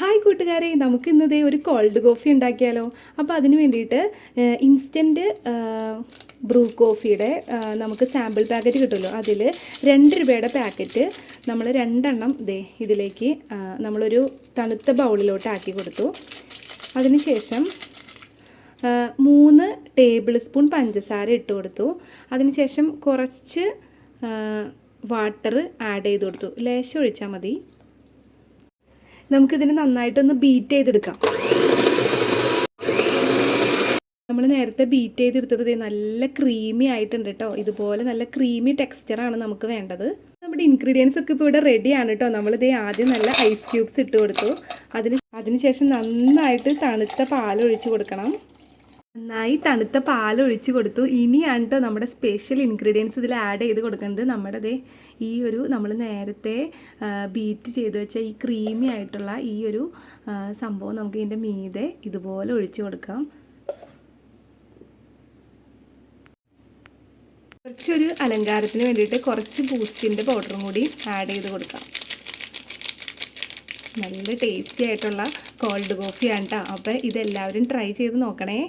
Hi കൂട്ടുകാരെ, നമുക്ക് ഇന്നതേ ഒരു കോൾഡ് കോഫി ഉണ്ടാക്കിയാലോ. അപ്പോൾ അതിന് വേണ്ടിയിട്ട് ഇൻസ്റ്റൻറ്റ് ബ്രൂ കോഫിയുടെ നമുക്ക് സാമ്പിൾ പാക്കറ്റ് കിട്ടുമല്ലോ. അതിൽ 2 രൂപയുടെ പാക്കറ്റ് നമ്മൾ 2 ഇതിലേക്ക് നമ്മളൊരു തണുത്ത ബൗളിലോട്ട് ആക്കി കൊടുത്തു. അതിനുശേഷം 3 ടേബിൾ സ്പൂൺ പഞ്ചസാര ഇട്ട് കൊടുത്തു. അതിനുശേഷം കുറച്ച് വാട്ടർ ആഡ് ചെയ്ത് കൊടുത്തു. ലേശം ഒഴിച്ചാൽ മതി. നമുക്കിതിന് നന്നായിട്ടൊന്ന് ബീറ്റ് ചെയ്തെടുക്കാം. നമ്മൾ നേരത്തെ ബീറ്റ് ചെയ്തെടുത്തത് നല്ല ക്രീമി ആയിട്ടുണ്ട് കേട്ടോ. ഇതുപോലെ നല്ല ക്രീമി ടെക്സ്ചറാണ് നമുക്ക് വേണ്ടത്. നമ്മുടെ ഇൻഗ്രീഡിയൻസ് ഒക്കെ ഇപ്പോൾ ഇവിടെ റെഡിയാണ് കേട്ടോ. നമ്മളിത് ആദ്യം നല്ല ഐസ് ക്യൂബ്സ് ഇട്ട് കൊടുത്തു. അതിനുശേഷം നന്നായിട്ട് തണുത്ത പാലൊഴിച്ച് കൊടുക്കണം. നന്നായി തണുത്ത പാലൊഴിച്ച് കൊടുത്തു. ഇനിയാണ് കേട്ടോ നമ്മുടെ സ്പെഷ്യൽ ഇൻഗ്രീഡിയൻസ് ഇതിൽ ആഡ് ചെയ്ത് കൊടുക്കുന്നത്. നമ്മുടെ നമ്മൾ നേരത്തെ ബീറ്റ് ചെയ്ത് വെച്ച ഈ ക്രീമി ആയിട്ടുള്ള ഈ ഒരു സംഭവം നമുക്ക് ഇതിൻ്റെ മീതെ ഇതുപോലെ ഒഴിച്ച് കൊടുക്കാം. കുറച്ചൊരു അലങ്കാരത്തിന് വേണ്ടിയിട്ട് കുറച്ച് ബൂസ്റ്റിൻ്റെ പൗഡറും കൂടി ആഡ് ചെയ്ത് കൊടുക്കാം. നല്ല ടേസ്റ്റി ആയിട്ടുള്ള കോൾഡ് കോഫിയാണ് കേട്ടോ. അപ്പോൾ ഇതെല്ലാവരും ട്രൈ ചെയ്ത് നോക്കണേ.